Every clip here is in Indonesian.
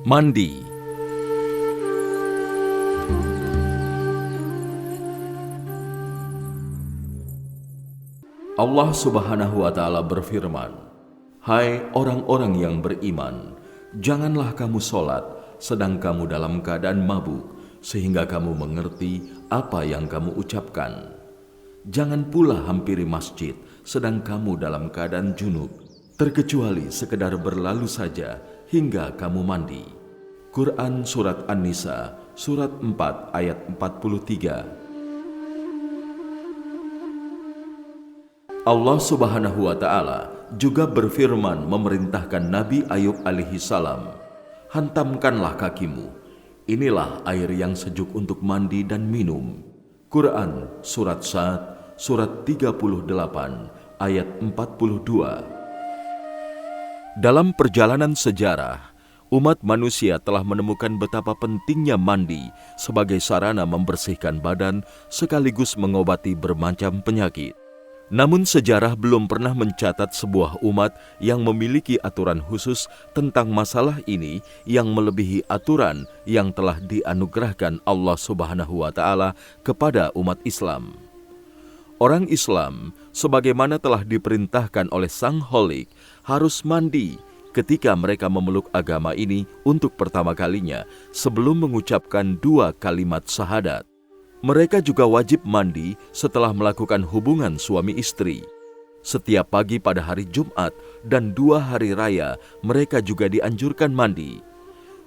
Mandi. Allah Subhanahu wa Ta'ala berfirman, "Hai orang-orang yang beriman, janganlah kamu sholat sedang kamu dalam keadaan mabuk, sehingga kamu mengerti apa yang kamu ucapkan. Jangan pula hampiri masjid sedang kamu dalam keadaan junub, terkecuali sekedar berlalu saja hingga kamu mandi." Quran Surat An-Nisa, Surat 4 ayat 43. Allah Subhanahu wa Ta'ala juga berfirman memerintahkan Nabi Ayub alaihi salam, "Hantamkanlah kakimu, inilah air yang sejuk untuk mandi dan minum." Quran Surat Sad, Surat 38 ayat 42. Dalam perjalanan sejarah, umat manusia telah menemukan betapa pentingnya mandi sebagai sarana membersihkan badan sekaligus mengobati bermacam penyakit. Namun sejarah belum pernah mencatat sebuah umat yang memiliki aturan khusus tentang masalah ini yang melebihi aturan yang telah dianugerahkan Allah Subhanahu wa Ta'ala kepada umat Islam. Orang Islam, sebagaimana telah diperintahkan oleh Sang Kholik, harus mandi ketika mereka memeluk agama ini untuk pertama kalinya sebelum mengucapkan 2 kalimat syahadat. Mereka juga wajib mandi setelah melakukan hubungan suami istri. Setiap pagi pada hari Jumat dan 2 hari raya, mereka juga dianjurkan mandi.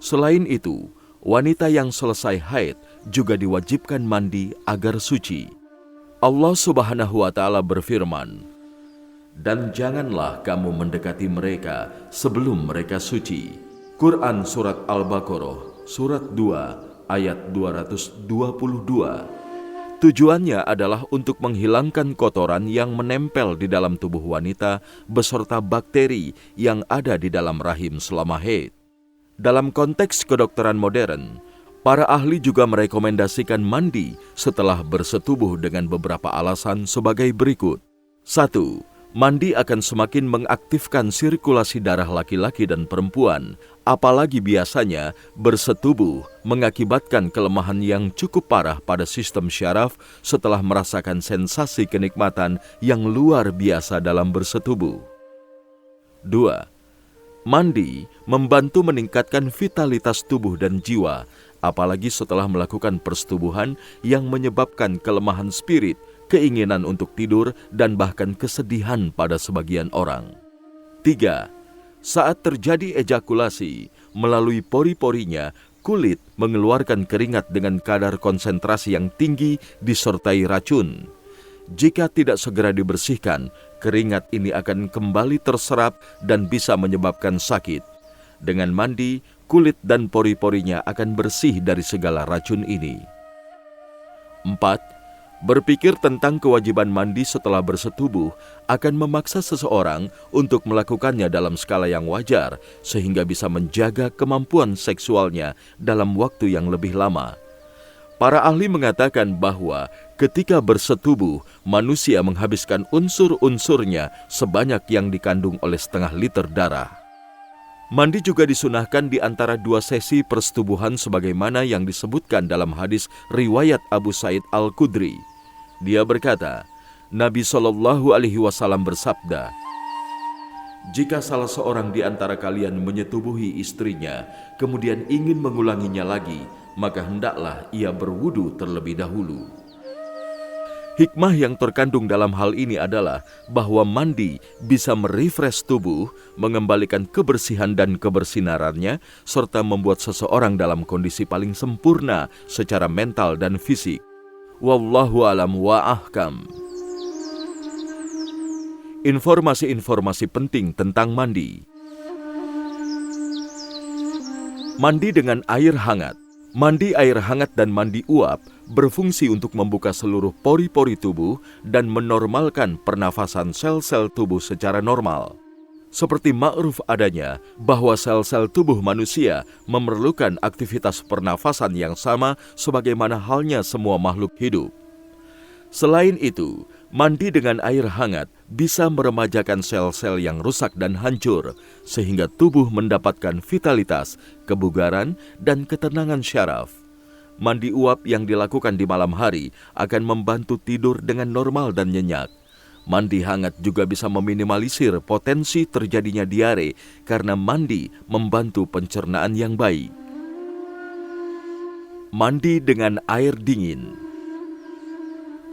Selain itu, wanita yang selesai haid juga diwajibkan mandi agar suci. Allah Subhanahu wa Ta'ala berfirman, "Dan janganlah kamu mendekati mereka sebelum mereka suci." Quran Surat Al-Baqarah, Surat 2 ayat 222. Tujuannya adalah untuk menghilangkan kotoran yang menempel di dalam tubuh wanita beserta bakteri yang ada di dalam rahim selama haid. Dalam konteks kedokteran modern, para ahli juga merekomendasikan mandi setelah bersetubuh dengan beberapa alasan sebagai berikut. 1. Mandi akan semakin mengaktifkan sirkulasi darah laki-laki dan perempuan, apalagi biasanya bersetubuh mengakibatkan kelemahan yang cukup parah pada sistem syaraf setelah merasakan sensasi kenikmatan yang luar biasa dalam bersetubuh. 2. Mandi membantu meningkatkan vitalitas tubuh dan jiwa, apalagi setelah melakukan persetubuhan yang menyebabkan kelemahan spirit, keinginan untuk tidur, dan bahkan kesedihan pada sebagian orang. 3. Saat terjadi ejakulasi, melalui pori-porinya, kulit mengeluarkan keringat dengan kadar konsentrasi yang tinggi disertai racun. Jika tidak segera dibersihkan, keringat ini akan kembali terserap dan bisa menyebabkan sakit. Dengan mandi, kulit dan pori-porinya akan bersih dari segala racun ini. 4. Berpikir tentang kewajiban mandi setelah bersetubuh akan memaksa seseorang untuk melakukannya dalam skala yang wajar, sehingga bisa menjaga kemampuan seksualnya dalam waktu yang lebih lama. Para ahli mengatakan bahwa ketika bersetubuh, manusia menghabiskan unsur-unsurnya sebanyak yang dikandung oleh setengah liter darah. Mandi juga disunahkan di antara 2 sesi persetubuhan sebagaimana yang disebutkan dalam hadis riwayat Abu Sa'id Al-Khudri. Dia berkata, Nabi SAW bersabda, "Jika salah seorang di antara kalian menyetubuhi istrinya, kemudian ingin mengulanginya lagi, maka hendaklah ia berwudu terlebih dahulu." Hikmah yang terkandung dalam hal ini adalah bahwa mandi bisa merefresh tubuh, mengembalikan kebersihan dan kebersinarannya, serta membuat seseorang dalam kondisi paling sempurna secara mental dan fisik. Wallahu a'lam wa ahkam. Informasi-informasi penting tentang mandi. Mandi dengan air hangat. Mandi air hangat dan mandi uap berfungsi untuk membuka seluruh pori-pori tubuh dan menormalkan pernafasan sel-sel tubuh secara normal. Seperti ma'ruf adanya bahwa sel-sel tubuh manusia memerlukan aktivitas pernafasan yang sama sebagaimana halnya semua makhluk hidup. Selain itu, mandi dengan air hangat bisa meremajakan sel-sel yang rusak dan hancur, sehingga tubuh mendapatkan vitalitas, kebugaran, dan ketenangan syaraf. Mandi uap yang dilakukan di malam hari akan membantu tidur dengan normal dan nyenyak. Mandi hangat juga bisa meminimalisir potensi terjadinya diare karena mandi membantu pencernaan yang baik. Mandi dengan air dingin.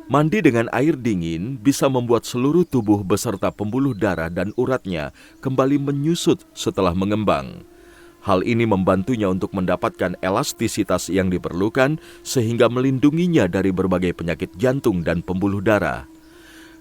Mandi dengan air dingin bisa membuat seluruh tubuh beserta pembuluh darah dan uratnya kembali menyusut setelah mengembang. Hal ini membantunya untuk mendapatkan elastisitas yang diperlukan sehingga melindunginya dari berbagai penyakit jantung dan pembuluh darah.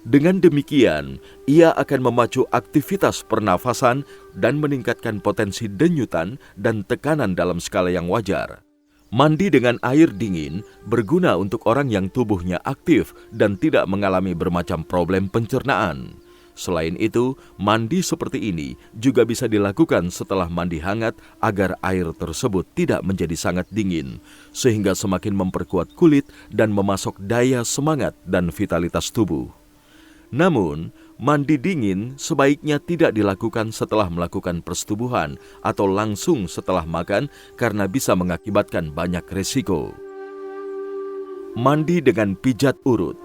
Dengan demikian, ia akan memacu aktivitas pernafasan dan meningkatkan potensi denyutan dan tekanan dalam skala yang wajar. Mandi dengan air dingin berguna untuk orang yang tubuhnya aktif dan tidak mengalami bermacam problem pencernaan. Selain itu, mandi seperti ini juga bisa dilakukan setelah mandi hangat agar air tersebut tidak menjadi sangat dingin, sehingga semakin memperkuat kulit dan memasok daya semangat dan vitalitas tubuh. Namun, mandi dingin sebaiknya tidak dilakukan setelah melakukan persetubuhan atau langsung setelah makan karena bisa mengakibatkan banyak resiko. Mandi dengan pijat urut.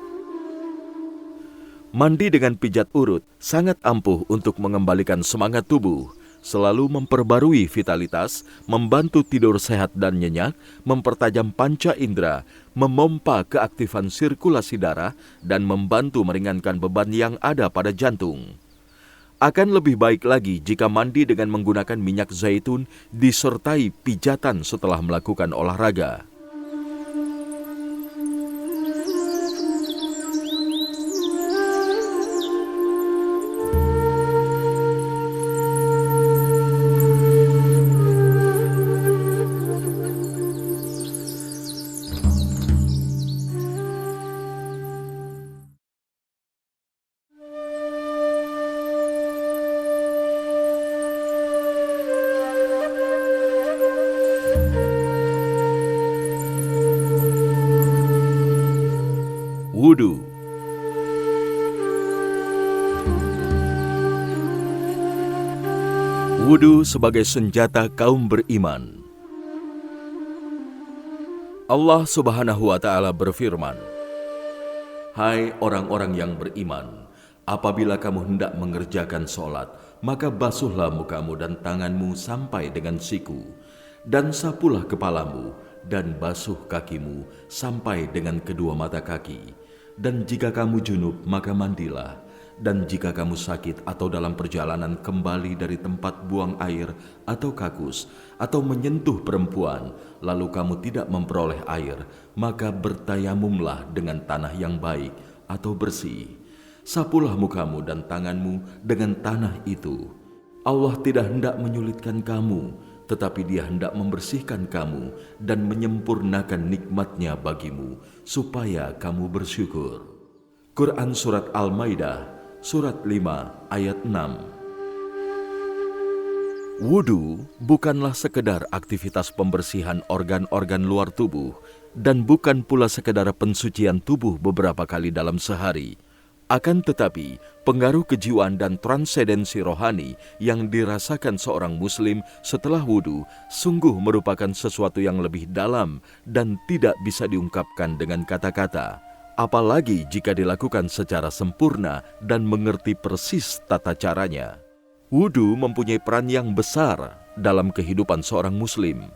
Mandi dengan pijat urut sangat ampuh untuk mengembalikan semangat tubuh, selalu memperbarui vitalitas, membantu tidur sehat dan nyenyak, mempertajam panca indera, memompa keaktifan sirkulasi darah, dan membantu meringankan beban yang ada pada jantung. Akan lebih baik lagi jika mandi dengan menggunakan minyak zaitun disertai pijatan setelah melakukan olahraga. Wudu. Wudu sebagai senjata kaum beriman. Allah Subhanahu wa Ta'ala berfirman, "Hai orang-orang yang beriman, apabila kamu hendak mengerjakan sholat, maka basuhlah mukamu dan tanganmu sampai dengan siku, dan sapulah kepalamu dan basuh kakimu sampai dengan kedua mata kaki. Dan jika kamu junub, maka mandilah. Dan jika kamu sakit atau dalam perjalanan kembali dari tempat buang air atau kakus, atau menyentuh perempuan, lalu kamu tidak memperoleh air, maka bertayamumlah dengan tanah yang baik atau bersih. Sapulah mukamu dan tanganmu dengan tanah itu. Allah tidak hendak menyulitkan kamu, tetapi Dia hendak membersihkan kamu dan menyempurnakan nikmat-Nya bagimu, supaya kamu bersyukur." Quran Surat Al-Maidah, Surat 5, ayat 6. Wudu bukanlah sekedar aktivitas pembersihan organ-organ luar tubuh, dan bukan pula sekedar pensucian tubuh beberapa kali dalam sehari. Akan tetapi, pengaruh kejiwaan dan transendensi rohani yang dirasakan seorang muslim setelah wudu sungguh merupakan sesuatu yang lebih dalam dan tidak bisa diungkapkan dengan kata-kata. Apalagi jika dilakukan secara sempurna dan mengerti persis tata caranya. Wudu mempunyai peran yang besar dalam kehidupan seorang muslim.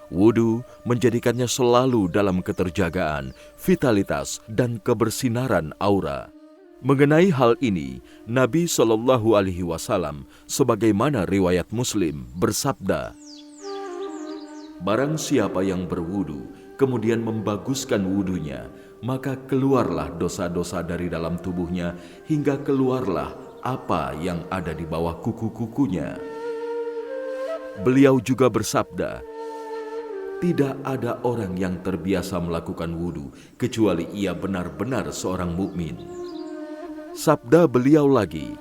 Wudu menjadikannya selalu dalam keterjagaan, vitalitas, dan kebersinaran aura. Mengenai hal ini, Nabi Shallallahu Alaihi Wasallam, sebagaimana riwayat Muslim, bersabda, "Barang siapa yang berwudu, kemudian membaguskan wudunya, maka keluarlah dosa-dosa dari dalam tubuhnya, hingga keluarlah apa yang ada di bawah kuku-kukunya." Beliau juga bersabda, "Tidak ada orang yang terbiasa melakukan wudu, kecuali ia benar-benar seorang mukmin." Sabda beliau lagi,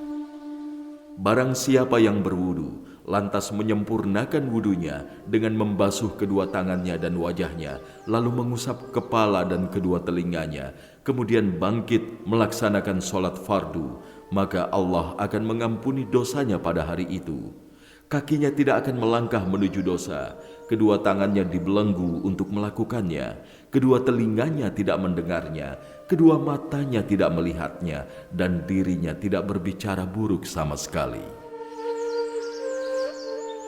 "Barang siapa yang berwudu, lantas menyempurnakan wudunya dengan membasuh kedua tangannya dan wajahnya, lalu mengusap kepala dan kedua telinganya, kemudian bangkit melaksanakan sholat fardu, maka Allah akan mengampuni dosanya pada hari itu. Kakinya tidak akan melangkah menuju dosa, kedua tangannya dibelenggu untuk melakukannya, kedua telinganya tidak mendengarnya, kedua matanya tidak melihatnya, dan dirinya tidak berbicara buruk sama sekali.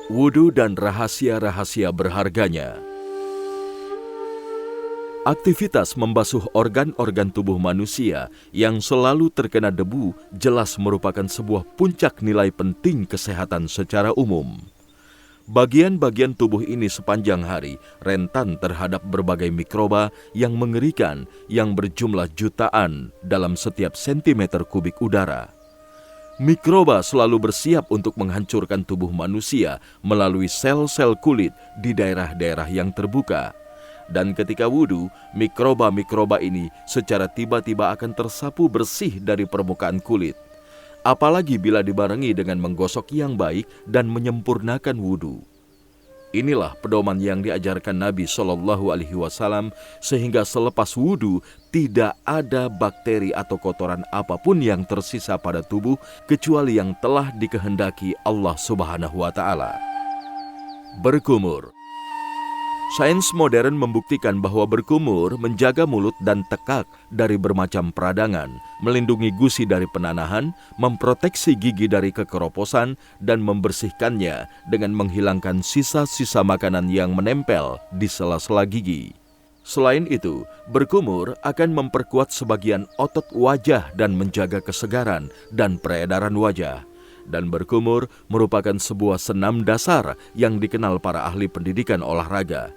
Wudu dan rahasia-rahasia berharganya. Aktivitas membasuh organ-organ tubuh manusia yang selalu terkena debu jelas merupakan sebuah puncak nilai penting kesehatan secara umum. Bagian-bagian tubuh ini sepanjang hari rentan terhadap berbagai mikroba yang mengerikan yang berjumlah jutaan dalam setiap sentimeter kubik udara. Mikroba selalu bersiap untuk menghancurkan tubuh manusia melalui sel-sel kulit di daerah-daerah yang terbuka. Dan ketika wudu, mikroba-mikroba ini secara tiba-tiba akan tersapu bersih dari permukaan kulit. Apalagi bila dibarengi dengan menggosok yang baik dan menyempurnakan wudu. Inilah pedoman yang diajarkan Nabi SAW sehingga selepas wudu tidak ada bakteri atau kotoran apapun yang tersisa pada tubuh kecuali yang telah dikehendaki Allah Subhanahu wa Ta'ala. Berkumur. Sains modern membuktikan bahwa berkumur menjaga mulut dan tekak dari bermacam peradangan, melindungi gusi dari penanahan, memproteksi gigi dari kekeroposan, dan membersihkannya dengan menghilangkan sisa-sisa makanan yang menempel di sela-sela gigi. Selain itu, berkumur akan memperkuat sebagian otot wajah dan menjaga kesegaran dan peredaran wajah. Dan berkumur merupakan sebuah senam dasar yang dikenal para ahli pendidikan olahraga.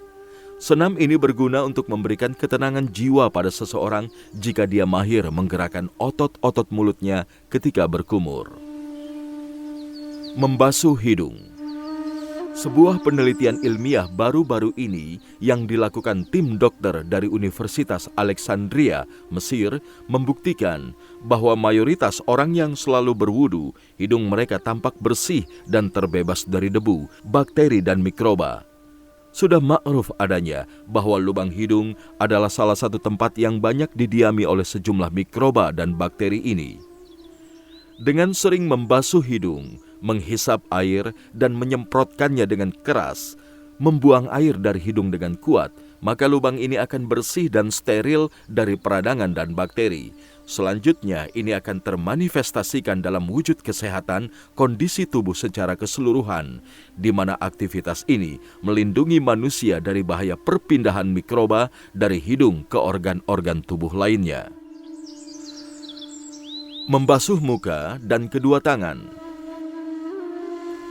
Senam ini berguna untuk memberikan ketenangan jiwa pada seseorang jika dia mahir menggerakkan otot-otot mulutnya ketika berkumur. Membasuh hidung. Sebuah penelitian ilmiah baru-baru ini yang dilakukan tim dokter dari Universitas Alexandria, Mesir, membuktikan bahwa mayoritas orang yang selalu berwudu, hidung mereka tampak bersih dan terbebas dari debu, bakteri, dan mikroba. Sudah makruf adanya bahwa lubang hidung adalah salah satu tempat yang banyak didiami oleh sejumlah mikroba dan bakteri ini. Dengan sering membasuh hidung, menghisap air dan menyemprotkannya dengan keras, membuang air dari hidung dengan kuat, maka lubang ini akan bersih dan steril dari peradangan dan bakteri. Selanjutnya, ini akan termanifestasikan dalam wujud kesehatan kondisi tubuh secara keseluruhan, di mana aktivitas ini melindungi manusia dari bahaya perpindahan mikroba dari hidung ke organ-organ tubuh lainnya. Membasuh muka dan kedua tangan.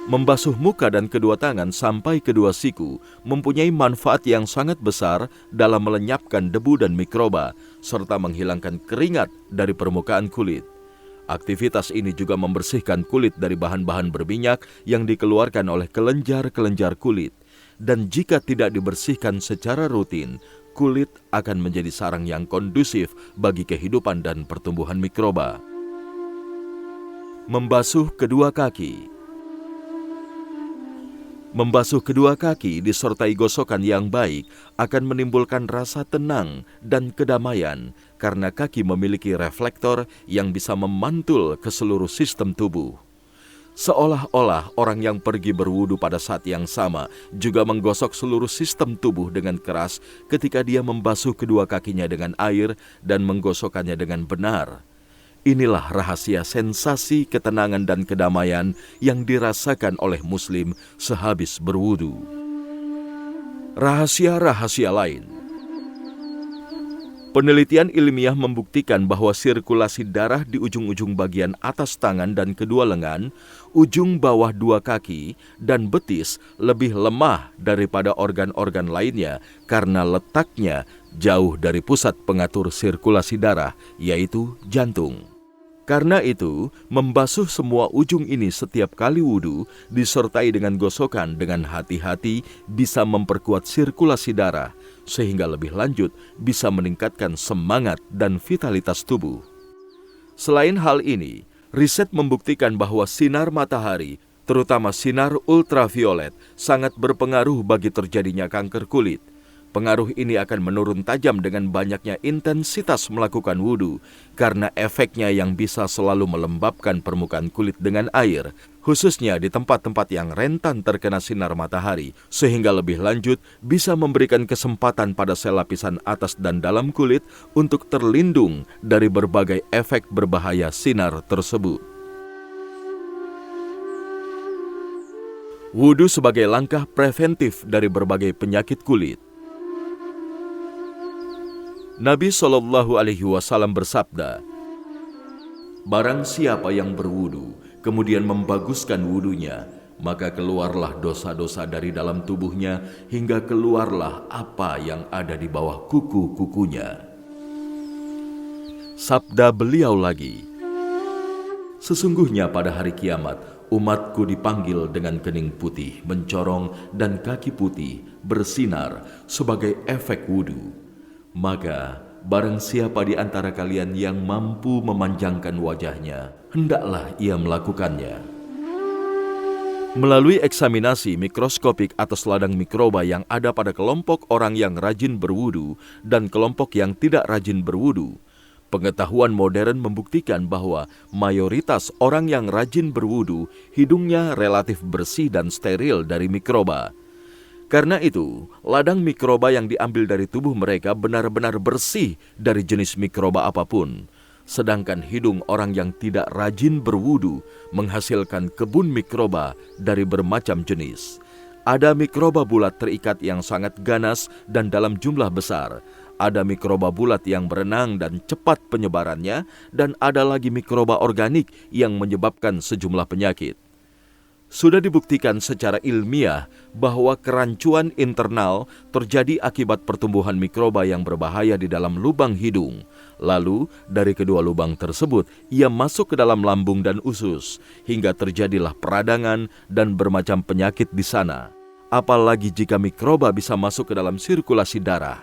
Membasuh muka dan kedua tangan sampai kedua siku mempunyai manfaat yang sangat besar dalam melenyapkan debu dan mikroba, serta menghilangkan keringat dari permukaan kulit. Aktivitas ini juga membersihkan kulit dari bahan-bahan berminyak yang dikeluarkan oleh kelenjar-kelenjar kulit. Dan jika tidak dibersihkan secara rutin, kulit akan menjadi sarang yang kondusif bagi kehidupan dan pertumbuhan mikroba. Membasuh kedua kaki. Membasuh kedua kaki disertai gosokan yang baik akan menimbulkan rasa tenang dan kedamaian karena kaki memiliki reflektor yang bisa memantul ke seluruh sistem tubuh. Seolah-olah orang yang pergi berwudu pada saat yang sama juga menggosok seluruh sistem tubuh dengan keras ketika dia membasuh kedua kakinya dengan air dan menggosokkannya dengan benar. Inilah rahasia sensasi ketenangan dan kedamaian yang dirasakan oleh Muslim sehabis berwudu. Rahasia-rahasia lain. Penelitian ilmiah membuktikan bahwa sirkulasi darah di ujung-ujung bagian atas tangan dan kedua lengan, ujung bawah dua kaki, dan betis lebih lemah daripada organ-organ lainnya karena letaknya jauh dari pusat pengatur sirkulasi darah, yaitu jantung. Karena itu, membasuh semua ujung ini setiap kali wudu disertai dengan gosokan dengan hati-hati bisa memperkuat sirkulasi darah, sehingga lebih lanjut bisa meningkatkan semangat dan vitalitas tubuh. Selain hal ini, riset membuktikan bahwa sinar matahari terutama sinar ultraviolet, sangat berpengaruh bagi terjadinya kanker kulit. Pengaruh ini akan menurun tajam dengan banyaknya intensitas melakukan wudhu, karena efeknya yang bisa selalu melembabkan permukaan kulit dengan air, khususnya di tempat-tempat yang rentan terkena sinar matahari, sehingga lebih lanjut bisa memberikan kesempatan pada sel lapisan atas dan dalam kulit untuk terlindung dari berbagai efek berbahaya sinar tersebut. Wudhu sebagai langkah preventif dari berbagai penyakit kulit. Nabi SAW bersabda, "Barang siapa yang berwudu, kemudian membaguskan wudunya, maka keluarlah dosa-dosa dari dalam tubuhnya hingga keluarlah apa yang ada di bawah kuku-kukunya." Sabda beliau lagi, "Sesungguhnya pada hari kiamat, umatku dipanggil dengan kening putih, mencorong, dan kaki putih, bersinar sebagai efek wudu. Maka, barang siapa di antara kalian yang mampu memanjangkan wajahnya, hendaklah ia melakukannya." Melalui eksaminasi mikroskopik atas ladang mikroba yang ada pada kelompok orang yang rajin berwudu dan kelompok yang tidak rajin berwudu, pengetahuan modern membuktikan bahwa mayoritas orang yang rajin berwudu hidungnya relatif bersih dan steril dari mikroba. Karena itu, ladang mikroba yang diambil dari tubuh mereka benar-benar bersih dari jenis mikroba apapun. Sedangkan hidung orang yang tidak rajin berwudu menghasilkan kebun mikroba dari bermacam jenis. Ada mikroba bulat terikat yang sangat ganas dan dalam jumlah besar. Ada mikroba bulat yang berenang dan cepat penyebarannya, dan ada lagi mikroba organik yang menyebabkan sejumlah penyakit. Sudah dibuktikan secara ilmiah bahwa kerancuan internal terjadi akibat pertumbuhan mikroba yang berbahaya di dalam lubang hidung. Lalu, dari kedua lubang tersebut, ia masuk ke dalam lambung dan usus, hingga terjadilah peradangan dan bermacam penyakit di sana. Apalagi jika mikroba bisa masuk ke dalam sirkulasi darah.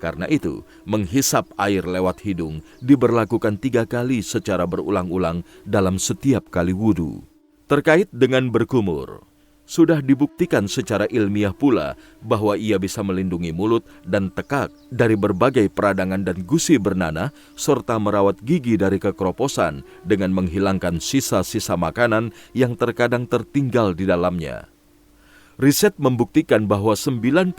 Karena itu, menghisap air lewat hidung diberlakukan 3 kali secara berulang-ulang dalam setiap kali wudhu. Terkait dengan berkumur, sudah dibuktikan secara ilmiah pula bahwa ia bisa melindungi mulut dan tekak dari berbagai peradangan dan gusi bernanah, serta merawat gigi dari kekeroposan dengan menghilangkan sisa-sisa makanan yang terkadang tertinggal di dalamnya. Riset membuktikan bahwa 90%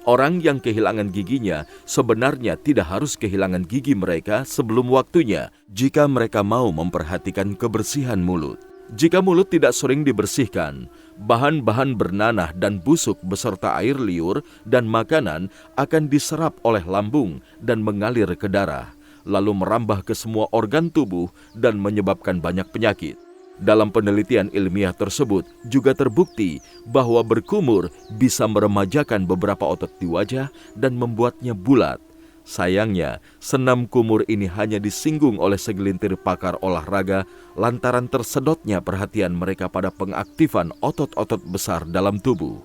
orang yang kehilangan giginya sebenarnya tidak harus kehilangan gigi mereka sebelum waktunya jika mereka mau memperhatikan kebersihan mulut. Jika mulut tidak sering dibersihkan, bahan-bahan bernanah dan busuk beserta air liur dan makanan akan diserap oleh lambung dan mengalir ke darah, lalu merambah ke semua organ tubuh dan menyebabkan banyak penyakit. Dalam penelitian ilmiah tersebut juga terbukti bahwa berkumur bisa meremajakan beberapa otot di wajah dan membuatnya bulat. Sayangnya, senam kumur ini hanya disinggung oleh segelintir pakar olahraga lantaran tersedotnya perhatian mereka pada pengaktifan otot-otot besar dalam tubuh.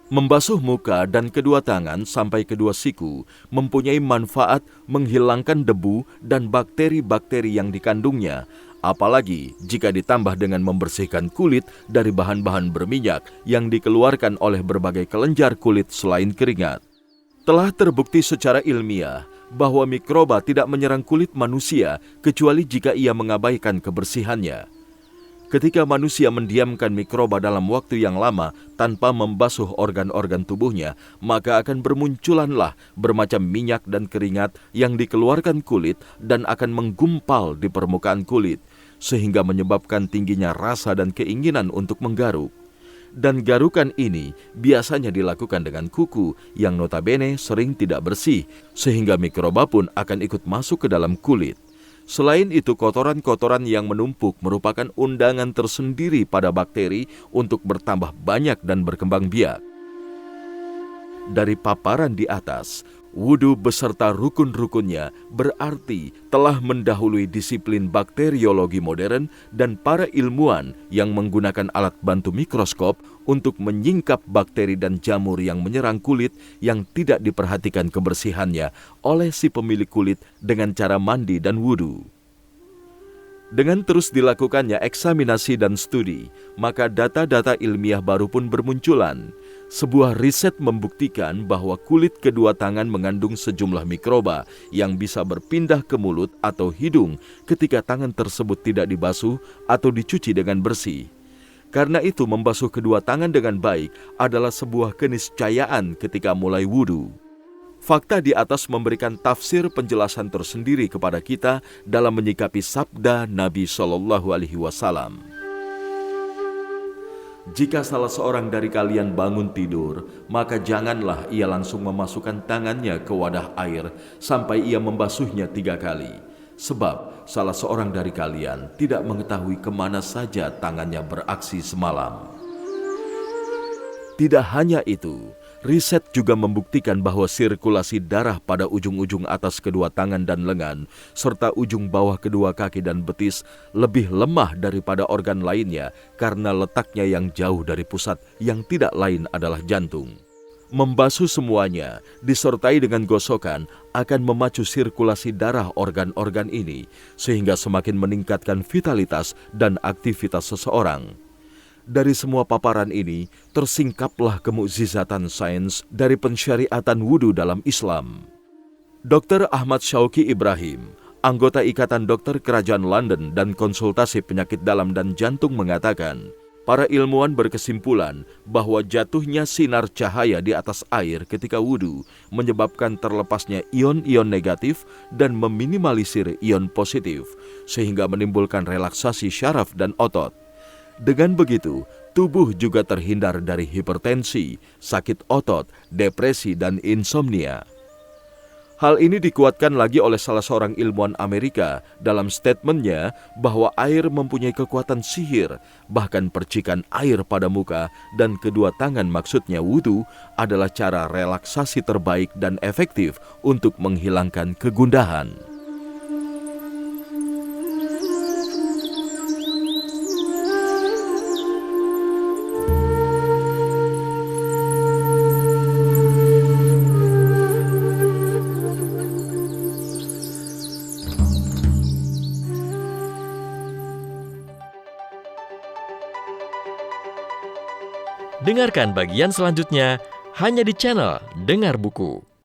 Membasuh muka dan kedua tangan sampai kedua siku mempunyai manfaat menghilangkan debu dan bakteri-bakteri yang dikandungnya, apalagi jika ditambah dengan membersihkan kulit dari bahan-bahan berminyak yang dikeluarkan oleh berbagai kelenjar kulit selain keringat. Telah terbukti secara ilmiah bahwa mikroba tidak menyerang kulit manusia kecuali jika ia mengabaikan kebersihannya. Ketika manusia mendiamkan mikroba dalam waktu yang lama tanpa membasuh organ-organ tubuhnya, maka akan bermunculanlah bermacam minyak dan keringat yang dikeluarkan kulit dan akan menggumpal di permukaan kulit, sehingga menyebabkan tingginya rasa dan keinginan untuk menggaruk. Dan garukan ini biasanya dilakukan dengan kuku yang notabene sering tidak bersih, sehingga mikroba pun akan ikut masuk ke dalam kulit. Selain itu, kotoran-kotoran yang menumpuk merupakan undangan tersendiri pada bakteri untuk bertambah banyak dan berkembang biak. Dari paparan di atas, wudhu beserta rukun-rukunnya berarti telah mendahului disiplin bakteriologi modern dan para ilmuwan yang menggunakan alat bantu mikroskop untuk menyingkap bakteri dan jamur yang menyerang kulit yang tidak diperhatikan kebersihannya oleh si pemilik kulit dengan cara mandi dan wudhu. Dengan terus dilakukannya eksaminasi dan studi, maka data-data ilmiah baru pun bermunculan. Sebuah riset membuktikan bahwa kulit kedua tangan mengandung sejumlah mikroba yang bisa berpindah ke mulut atau hidung ketika tangan tersebut tidak dibasuh atau dicuci dengan bersih. Karena itu membasuh kedua tangan dengan baik adalah sebuah keniscayaan ketika mulai wudhu. Fakta di atas memberikan tafsir penjelasan tersendiri kepada kita dalam menyikapi sabda Nabi Shallallahu Alaihi Wasallam. Jika salah seorang dari kalian bangun tidur, maka janganlah ia langsung memasukkan tangannya ke wadah air sampai ia membasuhnya 3 kali. Sebab salah seorang dari kalian tidak mengetahui kemana saja tangannya beraksi semalam. Tidak hanya itu, riset juga membuktikan bahwa sirkulasi darah pada ujung-ujung atas kedua tangan dan lengan, serta ujung bawah kedua kaki dan betis lebih lemah daripada organ lainnya karena letaknya yang jauh dari pusat yang tidak lain adalah jantung. Membasuh semuanya, disertai dengan gosokan, akan memacu sirkulasi darah organ-organ ini, sehingga semakin meningkatkan vitalitas dan aktivitas seseorang. Dari semua paparan ini, tersingkaplah kemukjizatan sains dari pensyariatan wudhu dalam Islam. Dr. Ahmad Syauqi Ibrahim, anggota Ikatan Dokter Kerajaan London dan Konsultasi Penyakit Dalam dan Jantung mengatakan, para ilmuwan berkesimpulan bahwa jatuhnya sinar cahaya di atas air ketika wudhu menyebabkan terlepasnya ion-ion negatif dan meminimalisir ion positif, sehingga menimbulkan relaksasi syaraf dan otot. Dengan begitu, tubuh juga terhindar dari hipertensi, sakit otot, depresi, dan insomnia. Hal ini dikuatkan lagi oleh salah seorang ilmuwan Amerika dalam statementnya bahwa air mempunyai kekuatan sihir, bahkan percikan air pada muka dan kedua tangan maksudnya wudhu adalah cara relaksasi terbaik dan efektif untuk menghilangkan kegundahan. Dengarkan bagian selanjutnya hanya di channel Dengar Buku.